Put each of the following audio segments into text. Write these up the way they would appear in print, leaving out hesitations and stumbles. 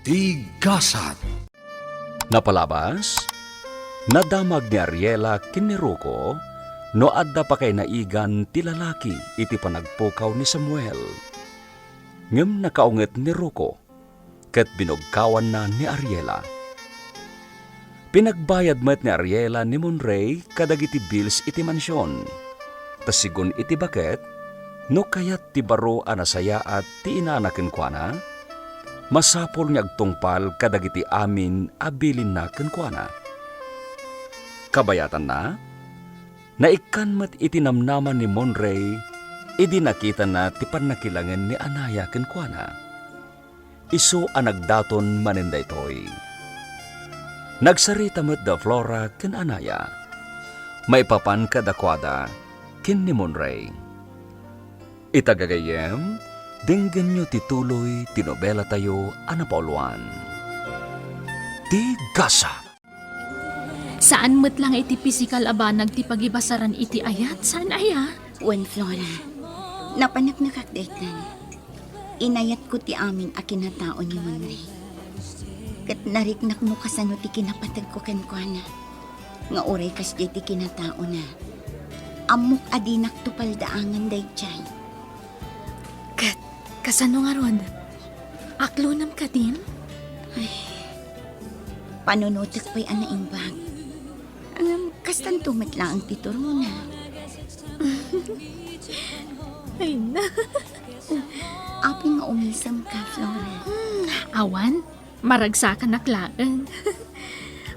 Tigasat. Napalabas, nadamag ni Ariela kiniruko no adda pa kay naigan ti lalaki iti panagpukaw ni Samuel. Ngem nakaunget ni Ruko, ket binugkawan na ni Ariela. Pinagbayad met ni Ariela ni Monray kadagiti bills iti mansyon. Tasigon iti baket, no kayat ti baro anasaya at ti inanaken kwa na, masapol nga agtungpal kadagiti amin abilin na kenkwana. Kabayatan na, naikan met iti namnaman ni Monray, idi nakita na ti pannakilangan ni Anaya kenkwana. Isu anagdaton maninda itoy. Nagsarita met da Flora ken Anaya. Maipapan kadakwada ken ni Monray. Itagagayem, dinggan nyo tituloy tinobela tayo anapauluan. Tigasa. Saan mo't lang iti pisikal abanag ti pagibasaran iti ayat? Saan aya? Wen Flora, napanaknakak daytan. Inayat ko ti amin a kinatao ni Monray. Kat nariknak mo kasano ti kinapatag ko kenkwana. Nga oray kas di ti kinatao na. Amok adinak tupal daangan daychay. Kat, kasano nga rod? Aklonam ka din? Panunutak pa'y anaimbag. Kastan tumit lang ang tituro na. Ay na. Api nga umisam ka, Flora. Awan, maragsakan naklaan.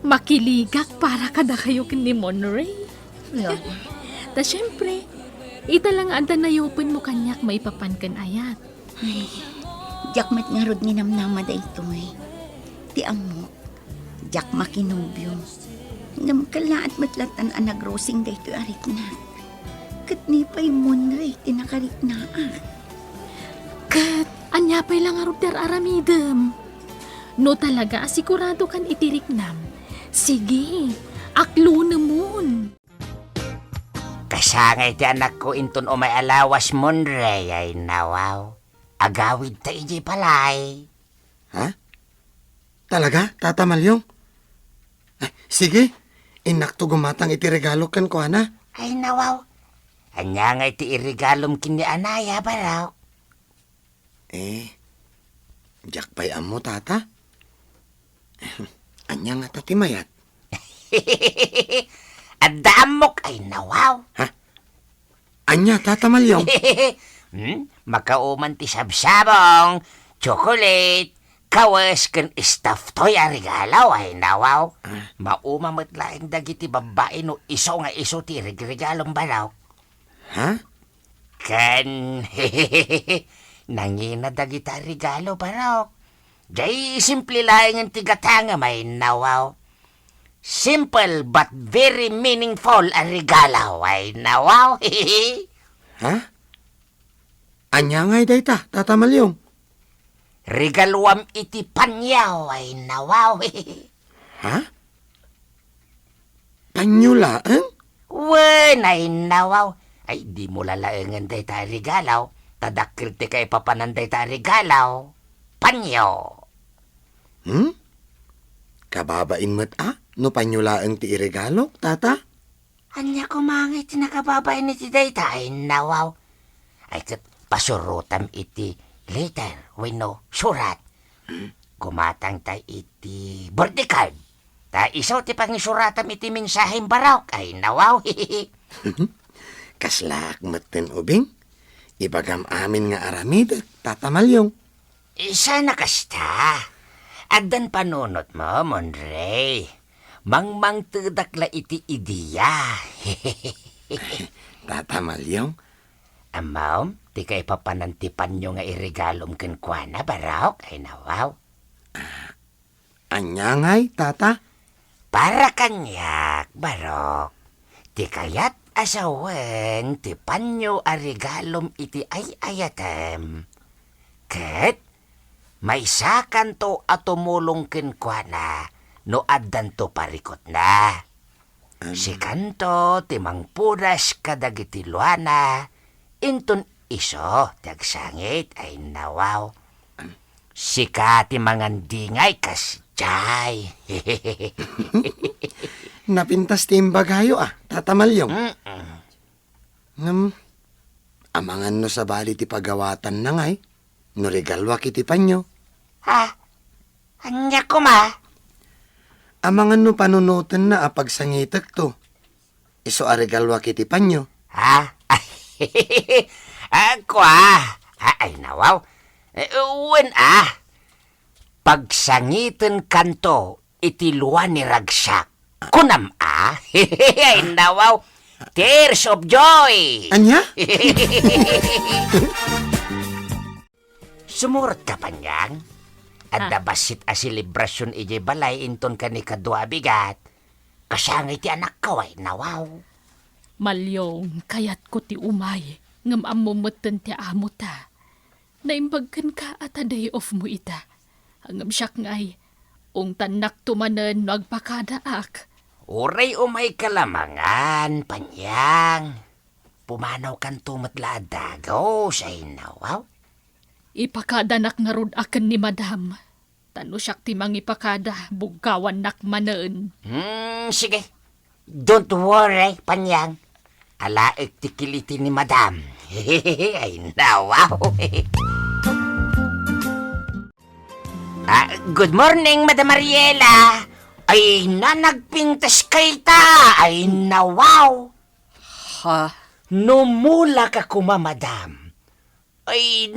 Makiligak para kada kayo ni Monray. Flora, Ta syempre, ita lang anda na yupin mo kanyak maipapan kan ayat. jakmat nga rod ni namnama da ito eh. Ti amok, jak makinubyo. Namkalaat matlatan ang nagrosing da ito arik na. Kat ni pa'y Monray, tinakarik na Kat, anya pa'y lang arudar aramidem. No talaga, sigurado kan itirik nam. Sige, aklo namun. Kasangay ti anak ko inton o may alawas Monray ay nawaw. Agawid ta iji palay. Ha? Talaga, Tata Malyong? Ay, sige, inakto gumatang iti regalo kan ko, ana. Ay nawaw. Anya nga iti irigalom kini Anaya baraw. Jak pa'y amo, Tata. Anya nga tatimayat. Adamok ay nawaw. Anya, Tata Malyong. Makauman ti sabsabong, chocolate, kawas ken stuffed toy a regalaw ay nawaw. Maumamat laing dagiti babae no iso nga iso ti regalom baraw. Ha? Kan, nangina dagita regalo baraw. Jay simple lang ang tigatanga may nawaw. Simple but very meaningful a regalo ay nawaw. Ha? Anya nga'y dayta, Tata Malyong. Regaluam iti panyaw ay nawaw. Ha? Panyulaan? Wen ay nawaw. Ay di mo lalaengan day ta regalaw. Tadakil ti kay papananday ta regalaw. Panyo. Kababain mo't no panyulaan ti iregalo, Tata? Anya ko mga iti nakababay ni ti day ta ay nawaw. Ay kat pasurutam iti letter wenno surat. Kumatang ta iti birthday card. Ta isaw ti pangisuratam iti mensaheng barok ay nawaw. Kaslak maten ubing. Ibagam amin nga aramid, Tata Malyong. Isa na kasta. Addan panunot mo, Monray. Mangmang tudakla iti ideya. Tata Malyong, Amaw, ti kay papanantipan nyo nga iregalom kenkwana barok ay nawaw. anya nga'y, Tata? Para kanyak, barok. Ti kayat asawen ti panyo a regalom iti ay ayatem. Ket, may sakan to at tumulong kenkwana no addan to parikot na. Si kanto ti mangpuras kadagiti luana inton iso tagsangit ay nawaw. Sika ti mangandingay kas jay. Napintas ti imbagayo Tata Malyong. Amangan no sa bali ti pagawatan na ngay. No regalwa kiti panyo. Ha? Anya ko ma? Amangan no panunutan na pagsangitak to. Iso aregalwa kiti panyo. Ha? Ako ay nawaw. Uwan pagsangitan kanto itiluan ni Ragsak. Kunam ay nawaw. Tears of joy. Anya? Sumurot ka panyang. At nabasit a selebrasyon ije balay inton ka ni kadwa bigat. Kasyangay ti anak ko ay nawaw. Malyong, kayat ko ti umay. Ngam amumutan ti amo ta. Naimbagkan ka at a day off mo ita. Hangam siyak ngay. Ung tanak tumanan nagpakadaak. Uray umay kalamangan, panyang. Pumanaw kan tumatla dagaw sa inawaw. Ipakadanak nga rod akan ni madam. Tano siyak ti ipakada, bugawan nak manen. Sige. Don't worry, panyang. Alaik ti kiliti ni madam. Ay nawaw. Good morning, Madam Ariela. Ay nagpintas kay ta. Ay nawaw. Ha? Numula ka kuma, madam. Ay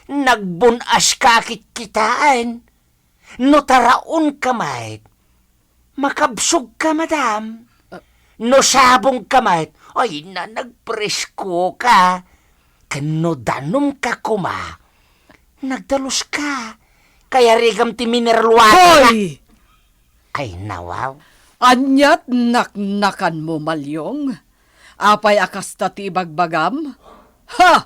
nagbunas ka kitaan. No taraon ka, mait. Makabsog ka, madam. No sabong ka, mait. Ay nagpresko ka. Kano danom ka kuma. Nagdalos ka. Kaya rigam ti mineral water. Hoy! Ay nawaw. Anyat naknakan mo, Malyong? Apay akasta ti ibagbagam? Ha!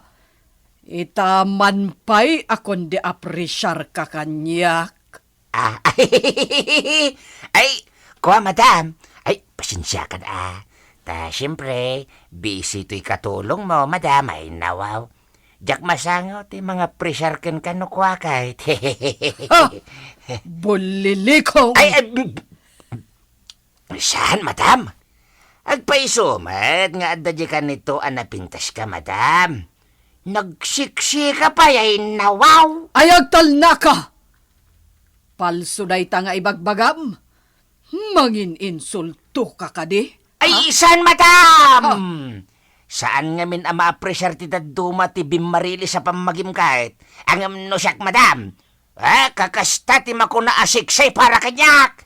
Itaman pa'y akon di apresyar ka kanyak. Ay, kuha madam. Ay, pasensya ka na. Siyempre, busy to'y katulong mo, madam. Ay nawaw. Jak masango ti mga presyar ken kano kuha kahit. Ha! Bulilikong! Ay, saan, madam? Agpaisumat nga adda di ka nito anapintas ka, madam. Nagsiksi ka pa, ay nawaw. Ayagtal na ka! Palso na ita nga ibagbagam. Mangin insulto ka kadi. Ay, saan, madam? Saan nga min ama apresyar ti daduma ti bimarili sa pamagim kahit? Ang no siyak, madam. Kakasta ti makuna asiksay para kanyak.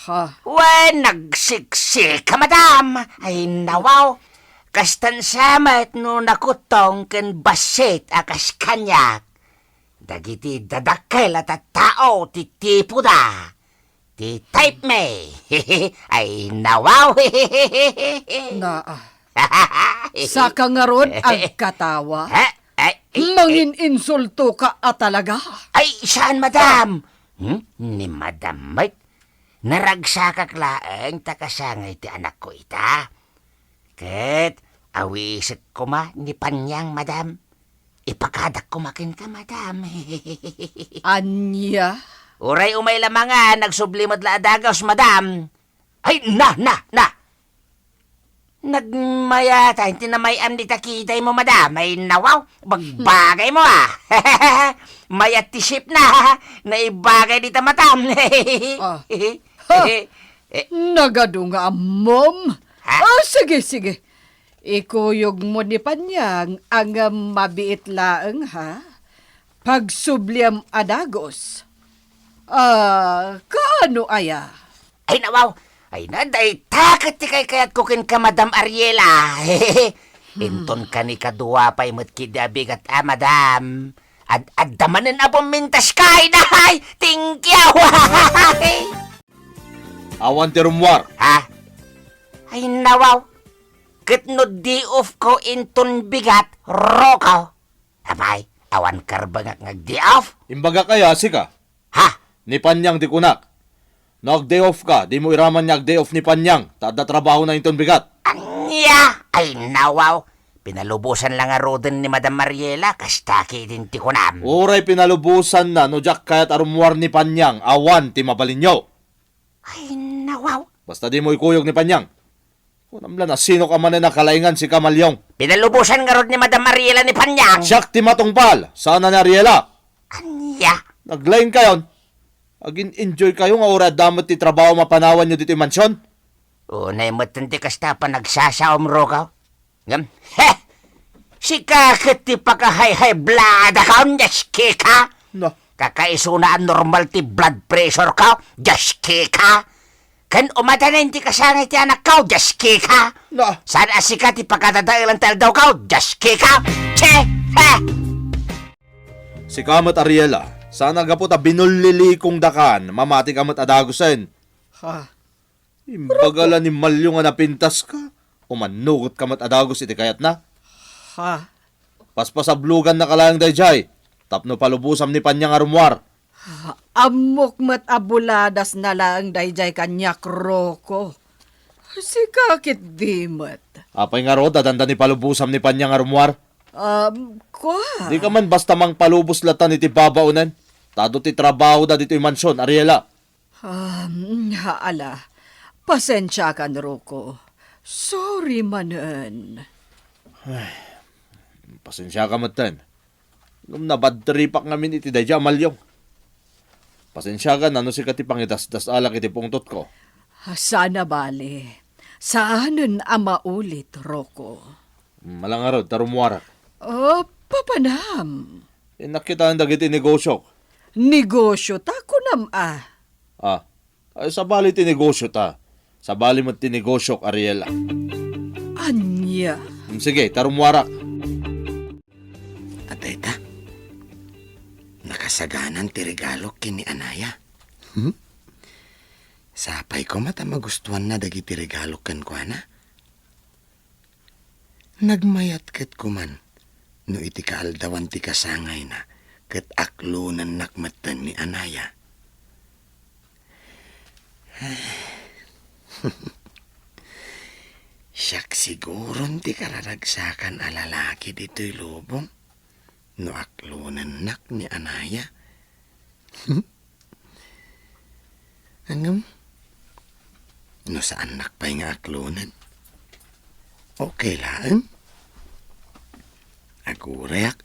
Ha? Wen, nagsiksi ka, madam. Ay, nawaw. Kastan samat no nakutong ken basit akas kanyak. Dagiti dadakkel at tao ti tipo da. Ti type me. Ay, nawaw. Naa. Saka nga ron ang katawa. Ay, Mangin insulto ka talaga. ay, saan, madam? Ni madam, mate. Naragsakak laeng takasangay ti anak ko ita. Ket, awisit ko ma ni panyang, madam. Ipakadak ko makin ka, madam. Anya? Uray umay lamangan, nagsublimod la adagaws, madam. Ay, na! Nagmayata, hindi na may am di takitay mo, madam. Ay, nawaw, bagbagay mo, Mayat tisip na, naibagay dita, madam. Nagado nga mom. Ha? Sige. Ikuyog mo ni Panyang ang mabiit laeng, ha? Pagsubliam adagos. Kaano aya? Ay, nawaw. Ay, naday, takat ti kay kayat kukin ka, Madam Ariela. Inton ka ni kadua pa'y matkidabigat, madam. Addamanin abong mintas kay, nahay! Tingkyaw! Awan ti rumwar. Ha? Ay, nawaw. Kitno di off ko inton bigat, rokaw. Abay, awan karbangak ngag di off. Imbaga kaya sika. Ha? Ni Panyang di kunak. Nag-day off ka, di mo iraman niya day off ni Panyang. Tada trabaho na inton bigat. Anya! Ay, nawaw. Pinalubusan lang nga rodin ni Madam Mariela, kastaki din ti kunam. Uray pinalubusan na no jak kayat arumwar ni Panyang, awan ti mabalinyo. Ay, nawaw. Basta di mo ikuyog ni Panyang. Kunamla na sino ka man na nakalaingan si Kamalyong. Pinalubusan nga rod ni Madam Mariela ni Panyang. Siyak ti matungpal, sana na Ariela. Anya. Naglain kayon. Agin enjoy kayo nga ura damot ti trabaho mapanawan nyo dito yung mansyon. Unay mo ti kasta pa nagsasaom ro ka. Ngam, he! Si kakit ti pakahay-hay blada ka, jaski ka. No, Kakaisunaan normal ti blood pressure ka, jaski ka. Kan umatanin ti kasangay ti anak ka, jaski ka. no. Saan asika ti pagkatadailan tal daw ka, jaski ka. Che! He! Si Kamat Ariela, sana gapot a binulilikong dakan, mamati kamat adagusen. Ha? Imbagala ni Malyo nga napintas ka. Umanugot kamat adagos iti kayat na. Ha? Paspasablugan na kalayang dayjay. Tapno palubusam ni Panyang arumwar. Amok mat abuladas na lang dayjay kanyak roko. Si kakit di mat. Apay nga ro, dadanda ni palubusam ni Panyang arumwar. Kwa? Di ka man basta mang palubos latan iti babaunan. Tado ti trabaho da dito yung mansyon, Ariela. Haala. Pasensya ka, Roko. Sorry manan. Pasensya ka matan. Nung nabadripak ngamin iti dayja Malyong. Pasensya ka na no si katipang itas-das alak iti pungtot ko. Sana bale. Saanan maulit, Roko? Malangarod, tarumwarak. Papanam. Nakita ang dagiti negosyo. Negosyo ta ko Ay sabali ti negosyo ta. Sabali mo ti negosyo, Ariela. Anya. Sige, tarumwarak. At ita, nakasaganan ti regalo kini Anaya. Sapay ko mata magustuhan na dagiti regalo ken kuana. Nagmayat ket kuman, no iti kaaldawan ti kasangay na, ket aklunan nakmatan ni Anaya. Siyak siguron ti kararagsakan a lalaki dito'y lubong. No aklunan nak ni Anaya. Angam? No saan nakpay nga aklunan? Okay lang. Agurayak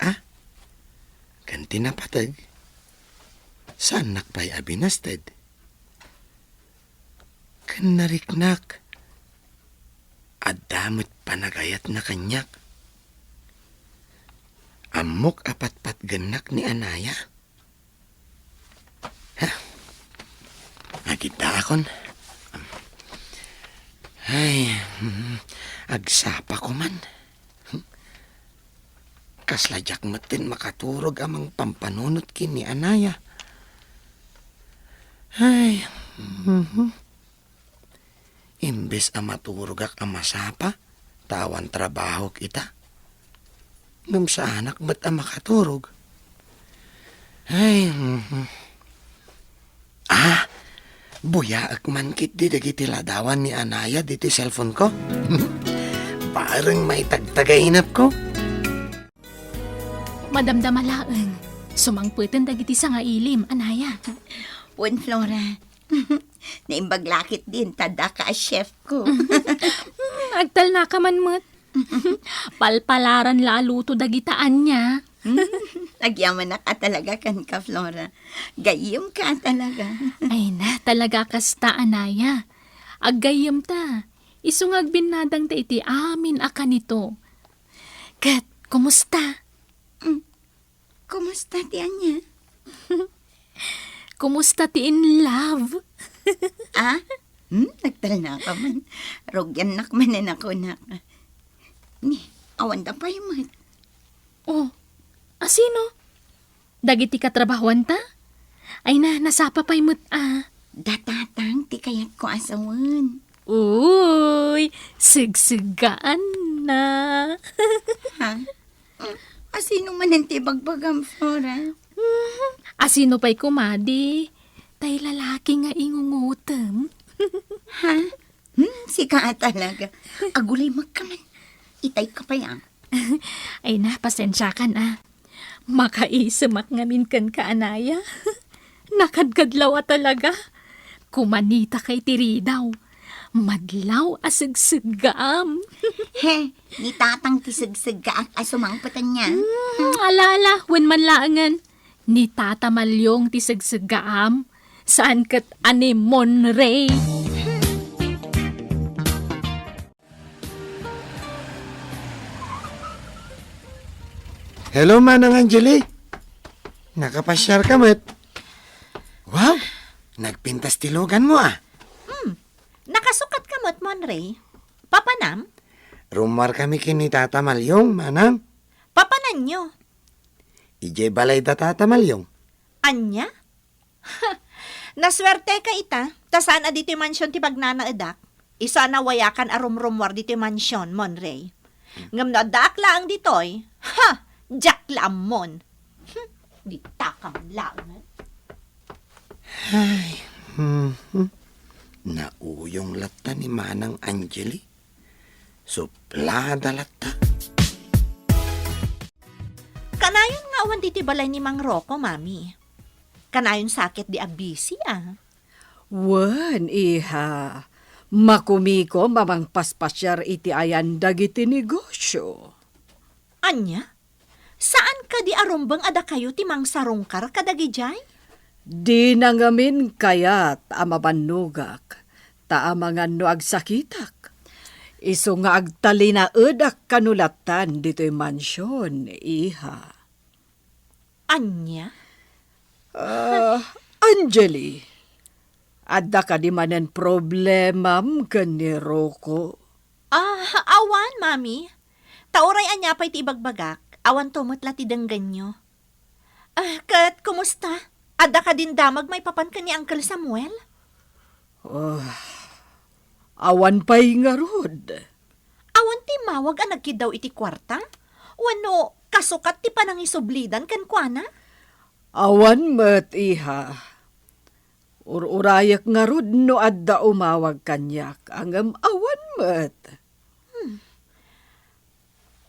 Kanti na patag. Saan nakpay abinasted? Kan nariknak. Adamot panagayat na kanyak. Amok apat-pat ganak ni Anaya. Agita akon. Ay, agsapa ko man. Kasladyak matin makaturog amang pampanunot kini Anaya. Ay, imbes amaturugak amasapa, tawan trabaho kita. Ngam sa anak ba't makaturog? Ay, buyaak man kit di dagiti ladawan ni Anaya diti cellphone ko. Parang may tagtagainap ko. Madamdamalaeng, sumangputan dagiti sa nga ilim, Anaya. Wen, Flora. Naimbaglakit din, tada ka chef ko. Agtal na ka man mo't. Palpalaran laluto dagitaan niya. Nagyaman na ka talaga kan ka, Flora. Gayom ka talaga. Ay na, talaga kasta, Anaya. Aggayam ta. Isungag binadang ta iti amin aka nito. Kat, kumusta? Kumusta tiyan niya? Kumusta ti in love? Nagtal na ka man. Rogyan nakmanan ako na. Ni, awan da pa yung mat. Oh, asino? Dagiti katrabahuan ta? Ay na, nasapa pa'y mo't Datatang ti kayat ko asawan. Uy, sigsigaan na. Ha? Asino man ang tibagbagam, Flora? Asino pa'y kumadi? Tay lalaki nga ingungutem. Ha? Si ka talaga. Agulay magkaman. Itay ka pa yan. Ay na, pasensya ka na. Makaisamak ngamin kan ka, Anaya. Nakadkadlaw talaga. Kumanita kay tiridaw. Madlaw asagsigam. He, ni tatang tisagsag ka ang asumangpatan niya. Alala, when manlaangan. Ni Tata Malyong tisagsigaam. Saan kat anemon, Ray? Hello, Manang Angeli. Nakapasyar ka, mat. Wow, nagpintas tilugan mo ah. Nakasukat ka mo't Monray. Papanam? Rumar kami kini Tata Malyong, Manang. Papanan nyo. Ije balay da Tata Malyong. Anya? Naswerte ka ita. Tasaan a dito yung mansyon ti bagnana edak. Isa na wayakan arumrumwar dito yung mansyon, Monray. Ngam na edak laang ditoy. Ha! Jack lamon. Di takam laang. Nauyong lata ni Manang Angeli. Suplada lata. Kanayon nga awan dito balay ni Mang Rocco, mami. Kanayon sakit di abisi ah. Wan, iha. Makumiko mamang paspasyar iti ayan dagiti negosyo. Anya? Saan ka di arumbang ada kayo ti Mang Sarungkar kadagijay? Di nangamin kayat amabanugak, taamangan no agsakitak. Iso nga agtali na edak kanulatan dito'y mansyon, iha. Anya? Angeli, adda ka di manen problemam kani Rocco. Awan, mami. Tauray anya pa'y ti ibagbagak. Awan tumutla ti dengganyo. Kat, kumusta? Ada ka din damag may papan ka ni Uncle Samuel? Awan pa'y nga rod. Awan ti mawag ang nagkidaw iti kwarta? Wano, kasukat ti panangisublidan kan kuana? Awan met, iha. Ururayak nga rod no adda umawag kanyak. Angam awan met.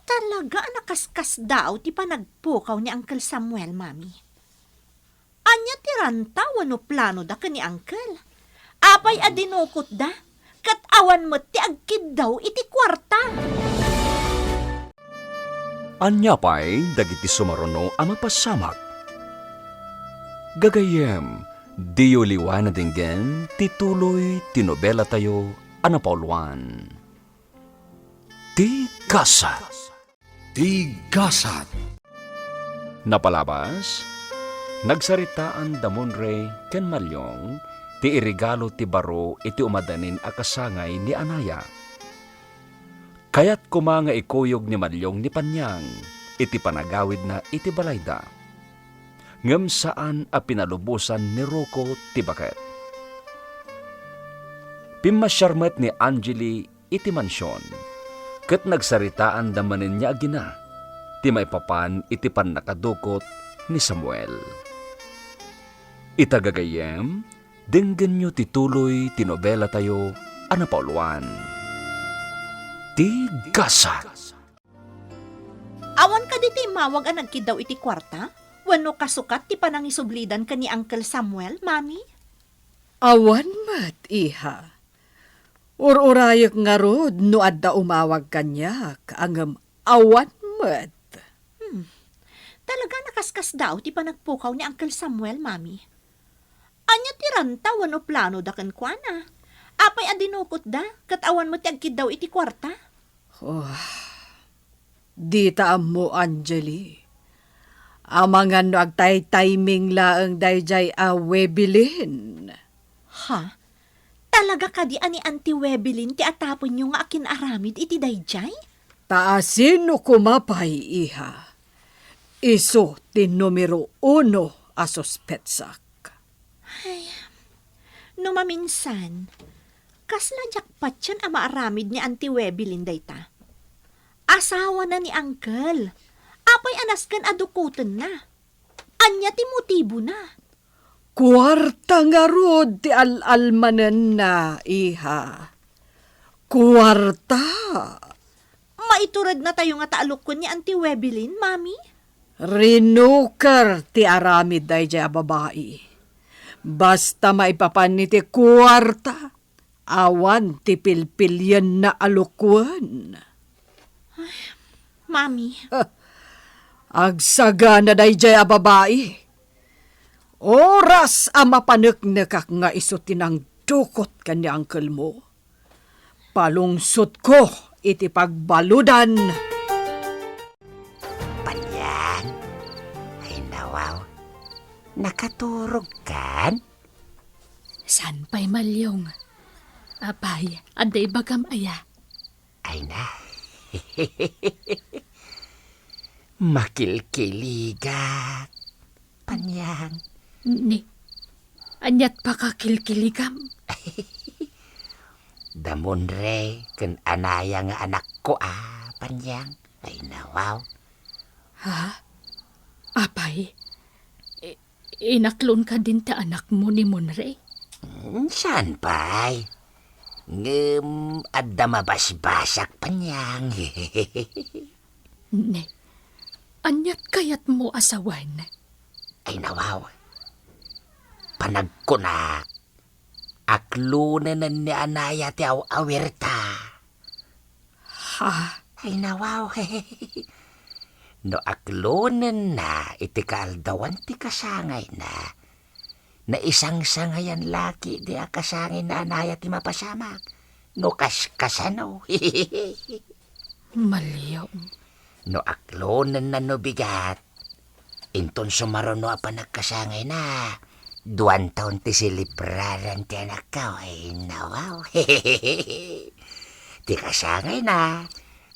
Talaga nakaskas daw ti panagpukaw ni Uncle Samuel, mami. Anya ti ranta wano plano da ka ni Uncle. Apay adinukot da, kat awan mo ti agkid daw iti kwarta. Anya pa'y dagiti sumaruno a mapasamak. Gagayem, diyo liwan na dinggen, tituloy, tinobela tayo, anapauluan. Ti Kasat. Tigasat. Napalabas, nagsaritaan damon Ray ken Malyong, ti irigalo ti baro iti umadanin akasangay ni Anaya. Kaya't kumanga ikuyog ni Malyong ni Panyang, iti panagawid na iti balayda. Ngem saan a pinalubusan ni Rocco ti baket. Pimasyarmet ni Angeli iti mansyon, ket nagsaritaan damanin niya agina, ti may papan iti nakadukot ni Samuel. Itagagayem, denggen nyo tituloy tinobela tayo, anapauluan. Ti Gasat. Awan ka diti mawag ang nagkidaw iti kwarta? Wano kasukat ti panangisublidan ka ni Uncle Samuel, mami? Awan met, iha. Ururayak nga rod no adda umawag kanyak. Angam awan met. Talaga nakaskas daw ti panagpukaw ni Uncle Samuel, mami. Anya ti ranta wano plano da kan kuana. Apay adinukot da, kat awan mo ti agkid daw iti kwarta. Di taam mo, Angeli. Amangan no agtay-timing laang dayjay awebilin. Ha? Talaga ka di ani Auntie Webelin ti atapon nyo nga akin aramid iti dayjay? Taasin no kumapay, iha. Iso ti numero 1 a suspetsak. No maminsan, kasla jakpat yan ang maaramid ni Auntie Webelin dayta. Asawa na ni Uncle. Apay anas kan adukutan na. Anya ti motibo na. Kwarta nga rod ti al-almanen na, iha. Kwarta. maiturad na tayo nga taalok ko ni Auntie Webelin, Mami? Rinuker ti aramid day jay babae. Basta maipapan ni ti kwarta, awan ti pilpilyan na alukwan. Mami, Agsaga na day jay babae. Oras ang mapaneknekak nga iso tinang dukot ka ni uncle mo. Palungsot ko iti pagbaludan. Panyang, ay nawaw, nakaturog kan? San pa'y Malyong? Apay, aday bagam aya. Ay na. Makilkiligak. Panyang. Ni, anyat pa kakilkiligam. Damunre, ken anaya nga anak ko Panyang. Ay nawaw. Ha? Apay, inaklon ka din ta anak mo ni Monre? Saan pa'y? Adda mabasbasak Panyang. Ne, anyat kayat mo asawan? Ay nawaw. Panagkunak. Aklunan ni anaya ti awirta. Ha? Ay nawaw. No aklunan na iti kaaldawan ti kasangay na. Na isang sangayan laki di akasangay na anaya ti mapasamak. No kaskasano. Malyong. No aklunan na no bigat. Inton sumarono apa nagkasangay na. 2 taon ti silibraran ti anak ka. Ay nawaw. Ti kasangay na.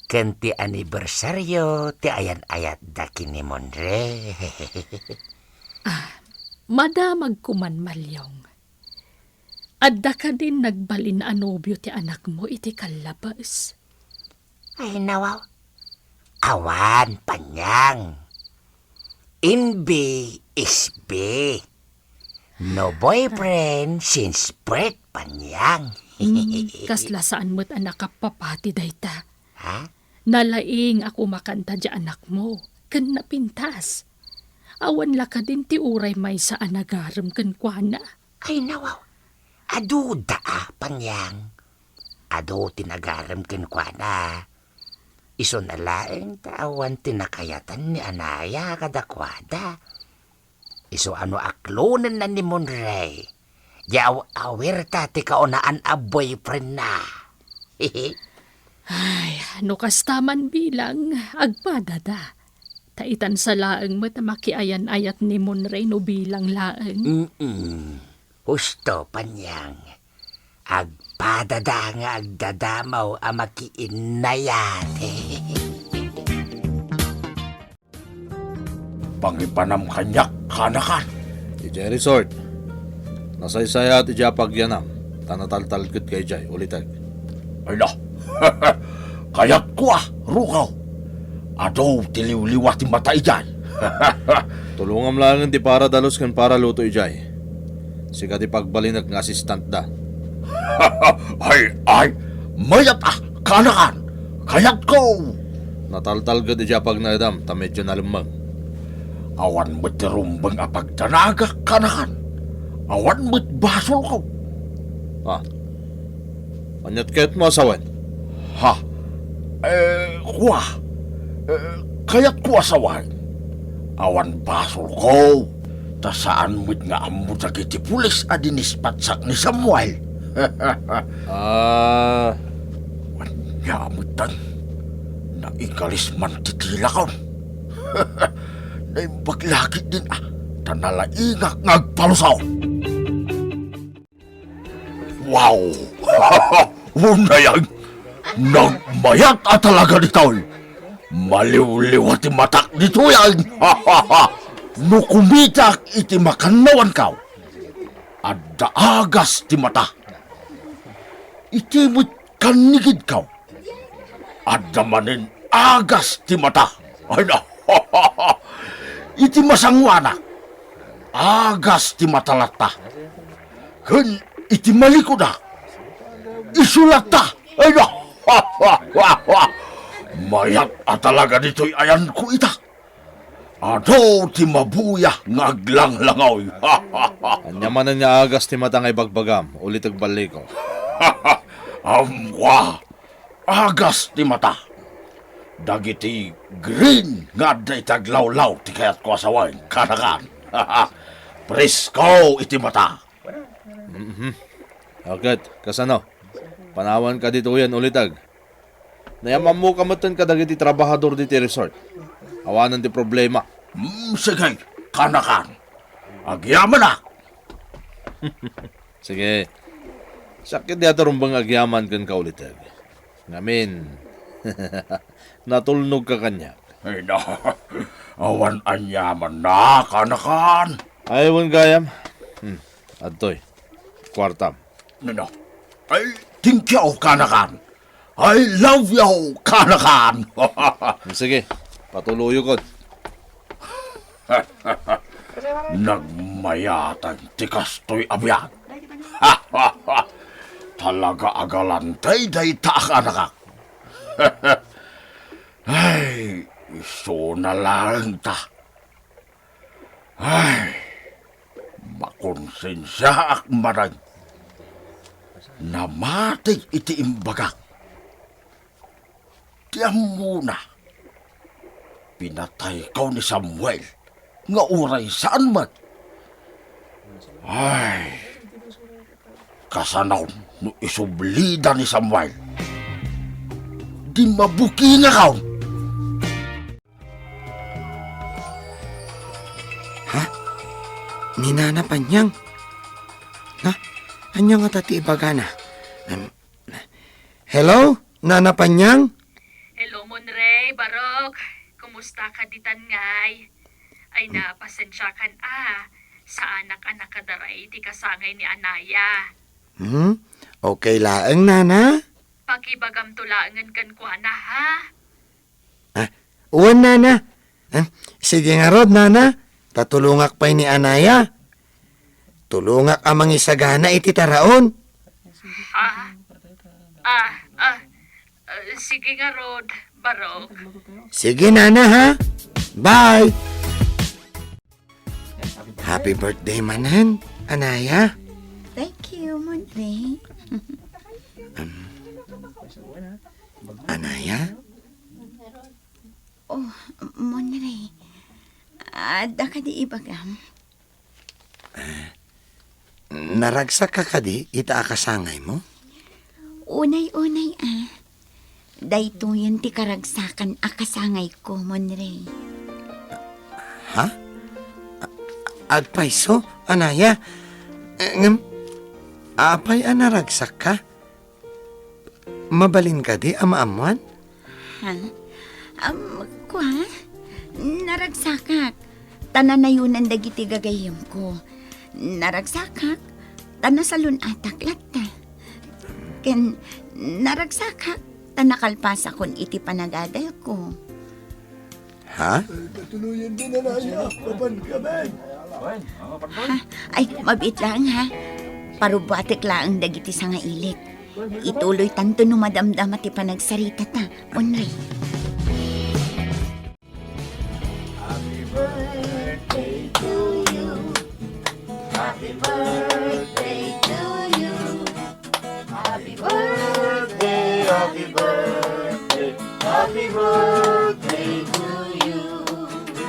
Ken ti anibersaryo ti ayan-ayat da kini Monre. Madamag kuman Malyong. Adda ka din nagbalin anobyo ti anak mo iti kalabas. Ay nawaw. Awan, Panyang. In B is B. No boyfriend since birth, Panyang. Kasla saan mo't anak kapapati dayta. Ha? Nalaing ako makanta di anak mo. Kan napintas. Awan la ka din ti uray may sa anagaram kan kuana. Ay nawaw. Aduda Panyang. Ado tinagaram kinkwana. Iso na laeng taawan tinakayatan ni anaya kadakwada. Iso ano aklonan na ni Monrey. Yaw awirta ti kaunaan a boyfriend na. Ay, ano kastaman bilang agpadada. Taitan sa laeng matamakiayan-ayat ni Monrey no bilang laeng. Husto Panyang. Agpadada nga agdadamaw a makiinayat. Pangipanam kanyak kanakan. Iti resort. Nasaysaya at iti pagyanam. Tanataltalgit kay Jay. Ulitag. Ay na. Kayak ko rukaw. Ado tiliw-liwa ti mata ijay. Tulungam lang ti para dalos kan para luto Jay. Sika ti pagbalinag ng assistant da. ay, mayat kanakan. Kayak ko. Nataltalgit iti pag naedam. Ta medyo nalumbang. Awan mo't rumbang apagtanaga kanakan. Awan mo't basol ko. Anyat kaya't mo asawan. Ha? Kuwa. Kaya't kuwa saway. Awan basol ko. Ta saan mo't nga ammo dagiti pulis adinispatsak ni Samuel. Wanya mo't tan. Naikalis man titila ko. Naimpaglakit din tanalaingak ngagpalusaw. Wow! Una yan! Nagmayat talaga nito! Maliw-liw ati matak dito yan! No kumitak iti makanawan kaw! At daagas ti mata! Iti mo't kanigid kaw! At damanin agas ti mata! Ay na! Iti masangwana! Agas ti matalata! Kun iti maliko na! Isulata! Ay na! Mayat at talaga dito'y ayan ko ita. Ano ti mabuya ngaglang langaw. Anya man niya agas ti matangay bagbagam, ulit agbalik ko. Amwa, agas ti mata. Dagiti green nga day taglawlaw ti kayat ko asawain kanakan. Presko iti mata. Agad, kasano? Panawan ka dito yan ulitag. Nayaman mo kamatan ka dagiti trabahador diti resort. Awanan ti problema. Sige, kanakan. Agyaman na. Sige. Sakit di ato rumbang agyaman kan ka ulitag. Ngamin, natulnog ka kanya. Ay na, awan anyaman na, kanakan. Ayawan gayam. Adtoy, kwartam. No, ay, thank you, kanakan. I love you, kanakan. Sige, patuloy ko. Nagmayatan ti kastoy abyan. Talaga agalantay day ta, kanakak. Ay, iso na lang ta. Ay, makonsensya ak maray. Namatig iti imbagak. Tiyam muna. Pinatay ko ni Samuel. Nga uray saan man. Ay, kasanaw no isublida ni Samuel. Di mabuki nga kaon. Ni Nana Panyang. Anyang nga tati ibagana. Hello, Nana Panyang? Hello, Monray, Barok. Kumusta ka ditan ngay? Ay napasensya kan sa anak-anak kadaray ti kasangay ni Anaya. Okay laeng, Nana? Pakibagam tulangan kan kuana ha? Uwan, Nana. Sige nga rod, Nana. Tatulungak pa'y ni Anaya. Tulungak amang isagana iti taraon. Sige nga Rod, Barok. Sige, Nana, ha? Bye! Happy birthday, manan, Anaya. Thank you, Monre. Anaya? Oh, Monre. Da ka di ibagam. Naragsak ka kadi, ita akasangay mo? Unay-unay Dayto yan ti karagsakan akasangay ko, Monre. Ha? Agpaiso, Anaya? Apay naragsak ka? Mabalin ka di, ama-amuan? Ha? Kwa? Naragsakak. Tananayunan dagiti gagayim ko. Naragsakak. Tanasalun atak latta. Ken naragsakak. Tanakalpasa kon iti panagadal ko. Ha? Ay, mabit lang ha. Parubatik lang dagiti sa nga ilik. Ituloy tanto no madamdam at ipanagsarita ta. Onray.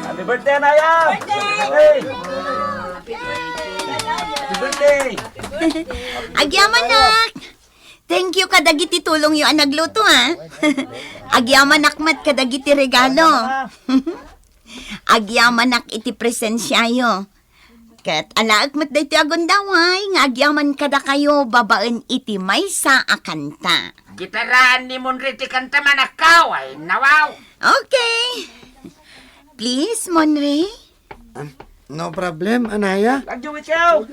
Happy birthday, Anaya! Hey! Happy birthday! Agyaman nak! Thank you kadagiti tulong yu ang nagluto ha. Agyaman nakmat kadagiti regalo. Agyaman nak iti presensya yo. Kat alaag mat da iti agundaway nga agyaman kada kayo babaan iti maysa akanta. Gitaraan ni Monre ti kanta manakaw ay nawaw. Okay. Please, Monre. No problem, Anaya. Lagjuwit kayo!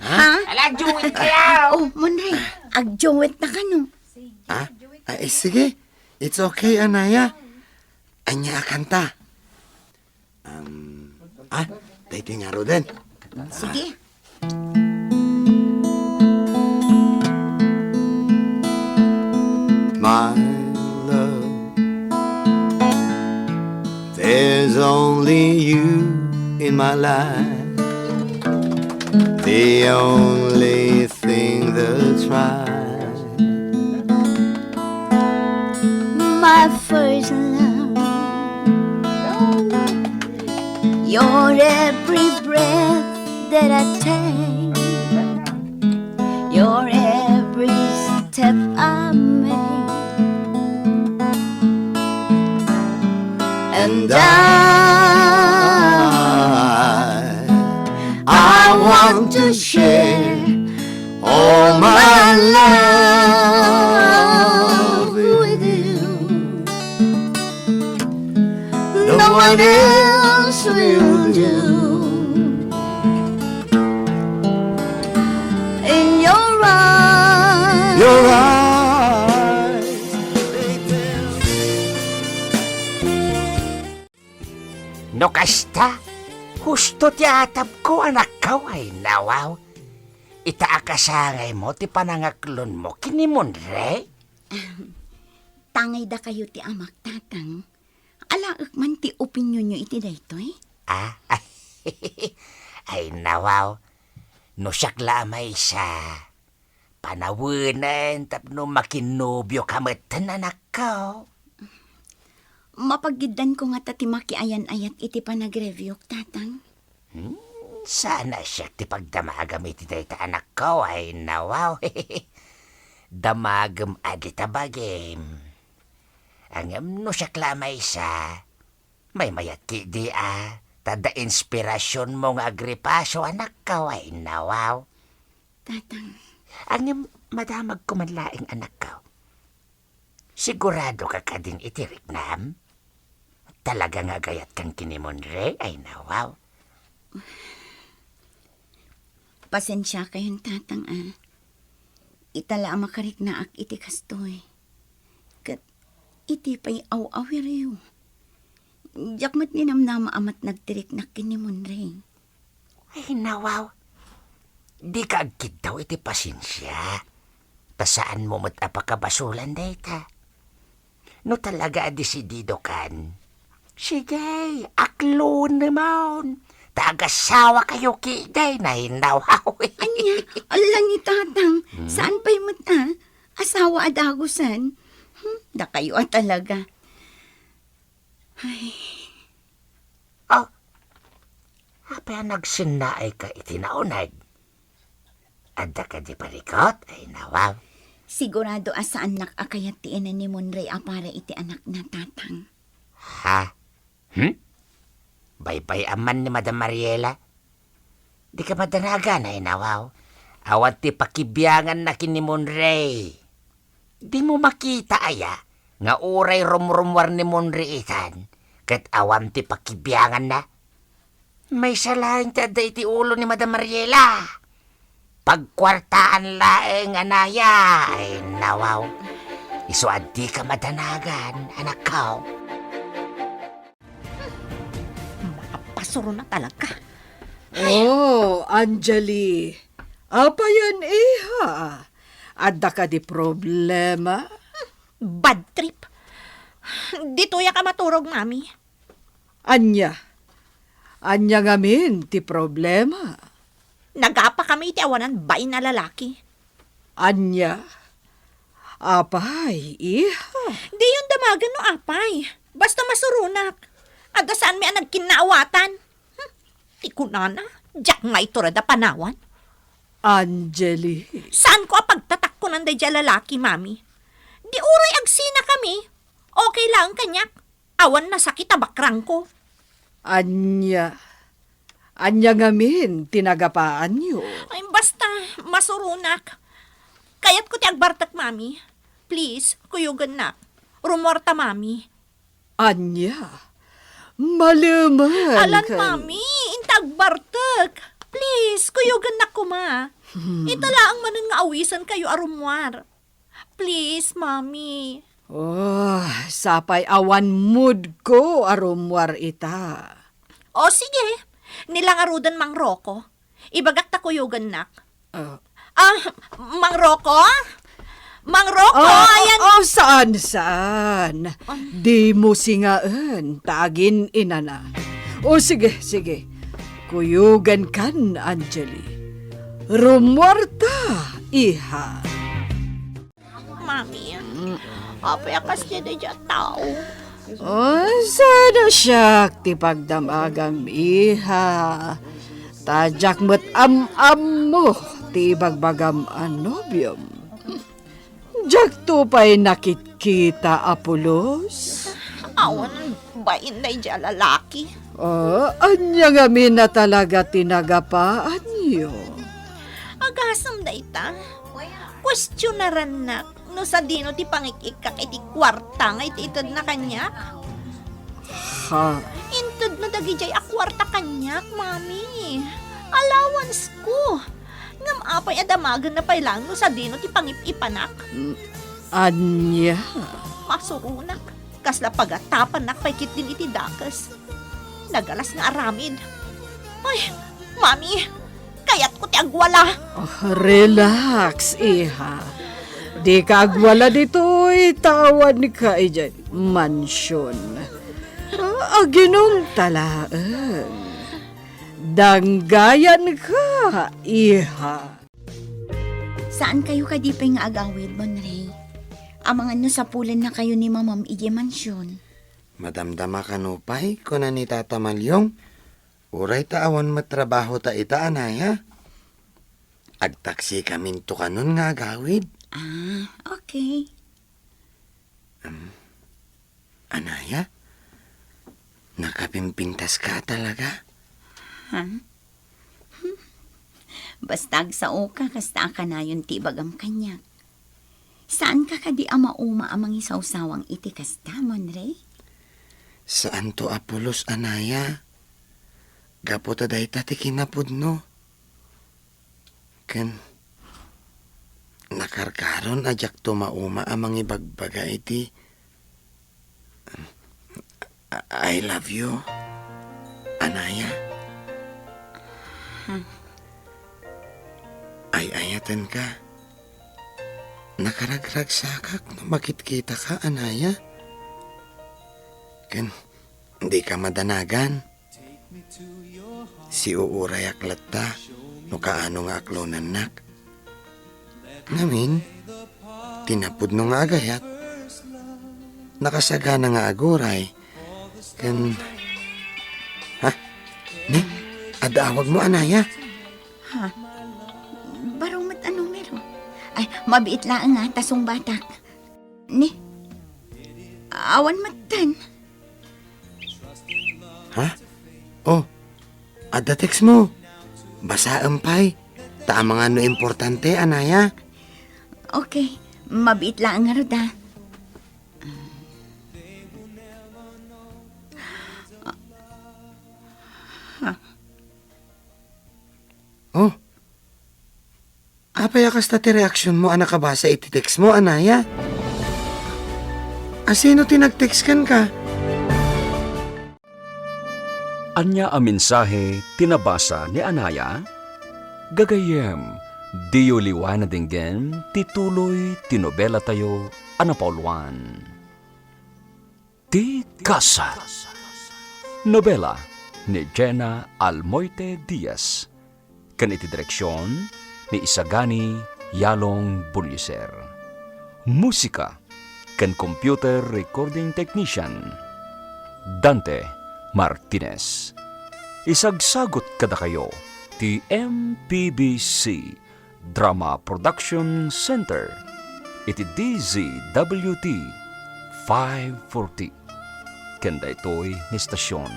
Ha? Alagjuwit kayaw. Oh, Monre. Agjowet na ka no. Sige. It's okay, Anaya. Anya kanta. Dito nga ro din. Sige. My only you in my life, the only thing that's right. My first love, your every breath that I take, your every step I make, and I want to share all my love with you. No one else will do. In your eyes, they tell No kasta, husto ti atap ko anak ka ay nawaw. Itaakasangay mo ti panangaklon mo kinimunre. tangay da kayo ti amak tatang. Alaak man ti opinyon nyo iti daytoy. Ay nawaw, no siyakla may siya. Panawunan tapno makinobyo kametan anak ko. Mapaggidan ko nga ti makiayan-ayat iti panagrevyok tatang. Sana siya ti pagdamagam iti dayta anak ko ay nawaw. Damagam adi tabagim. Angam no siya klamay siya. May mayat ki di tada inspirasyon mo nga agripaso anak ko ay nawaw. Tatang, Angam madamag kumanlaing anak ko. Sigurado ka kading itiriknam? Talaga nga gayat kang kinimonre ay nawaw. pasensya kayon tatang Itala makarik na ak iti kastoy. Kat iti pa'y aw-awiriw. Jakmat ni namnama amat nagtirik na kinimunre. Ay nawaw. Di ka agkit daw iti pasensya. Pasaan mo mat apakabasulan dayta. No talaga desidido kan. Sige, aklo naman. Tagasawa kayo kiday na hinawaw. Anya, ala ni tatang, saan pa'y mat asawa adagusan? Da kayo talaga. Ay, Apa nagsinaay ka itinaunag? Adda ka di parikot ay nawaw. sigurado asaan nakakayat ti ina ni Monray para iti anak na tatang. Ha? Bye-bye aman ni Madam Mariela. Di ka madanagan ay nawaw. Awat ti pakibiyangan na kinimonray. Di mo makita aya nga uray rumrumwar ni Monray itan. Kat awan ti pakibiyangan na. May salahin ti adda iti ulo ni Madam Mariela. Pagkwartaan laeng anaya ay nawaw. Iso adi ka madanagan, anak ko. Makapasuro na talaga. Oh, Anjali. Apa yan iha? Adda ka di problema? Bad trip. Dito ya ka maturog, mami. Anya ngamin ti problema. Nagapa kami iti awanan bay na lalaki. Anya, apay, iha. Di yun damagan no apay. Basta masurunak. Ada saan may nagkinaawatan. Ti kunana, jak nga ito rada panawan. Anjali. Saan ko pagtatak ko ng dayja lalaki, mami? Di uray agsina kami. Okay lang kanyak. Awan na sakit abakrang ko. Anya ngamin, tinagapaan nyo. Ay, basta, masurunak. Kayat ko ti agbartak, mami. Please, kuyugan na. Rumorta, mami. Anya, malaman Alan, ka. mami, intagbartak. Please, kuyugan na ko, ma. Itala ang manan nga awisan kayo arumwar. Please, mami. Oh, sapay awan mood ko arumwar ita. O, sige. Nilangarudan Mang Roko. Ibagak ta kuyugan nak. Mang Roko? Mang Rocco, ayan. Saan? Di mo singaan, tagin ina na. Sige. Kuyugan kan, Angeli. Rumwarta, iha. Mami, apay akas niya na dyan tao. Sana siya ti pagdamagam, iha. Tajak mo't am-am mo, ti bagbagam anobyom. Jak to pa'y nakitkita, Apolos. Awan, bain na dyan lalaki. Anya nga na talaga tinagapaan niyo. Agasam da ita. Questionaran na, no sa dino ti pangikikak iti kwarta nga iti itod na kanyak. Ha? Intod na dagi jay a kwarta kanyak, mami. Allowance ko. Ngam apay adamagan na pailang no sa dino ti pangipipanak. Anya? Masurunak. Kasla pagatapan nak paikit din iti dakas. Nagalas nga aramid. Ay, mami, kayat ko ti agwala. Relax, iha. Di ka agwala dito, tawan ka dyan. Mansyon. Aginom talaan. Danggayan ka, iha. Saan kayo kadipay nga agawid, Monray? Amang ano sa pulan na kayo ni Mamam Ije Mansyon. Madamdama ka nupay, kuna ni Tata Malyong. Uray taawan matrabaho ta ita, anaya. Agtaksi kamin to kanon nga agawid. Okay. Anaya? Nakapimpintas ka talaga? Basta agsao ka, kasta ka na yun tibagam kanyak. Saan ka kadi ama-uma amang isawsawang iti kasta, Monray? Saan to Apolos, anaya? Gapo ta dahi tati kinapudno. Ken, nakarkaron ajak to mauma amang ibagbaga iti. I love you, anaya. Ay ayatan ka. Nakaragrag sakak no makitkita ka, anaya. Ken, hindi ka madanagan. Si uuray aklat ta, no kaano nga aklonan nak. Namin, tinapod no nga agayat. Nakasagana nga aguray. Ken, ni, adawag mo, anaya. Barong mat anong meron? Ay, mabiit lang nga, tasong batak. Ni, awan matan. Oh, ada text mo. Basa ampay. Tama nga no importante, anaya. Okay, mabiit lang nga roda. Oh, apay akas ti reaksyon mo, anak ka ba sa iti-text mo, anaya? Asino tinag-text kan ka? Anya a mensahe tinabasa ni Anaya? Gagayem, diyo liwana dinggen, tituloy tinobela tayo, anapauluan. Ti Casa. Nobela ni Jenna Almoite Diaz. Kan iti direksyon ni Isagani Yalong Buliser. Musika kan computer recording technician Dante Martinez. Isagsagot kada kayo ti MPBC Drama Production Center iti DZWT 540 kenda ito'y ni stasyon.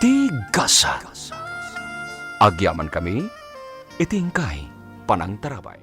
Tigasa. Agyaman kami, itingkay panang tarabay.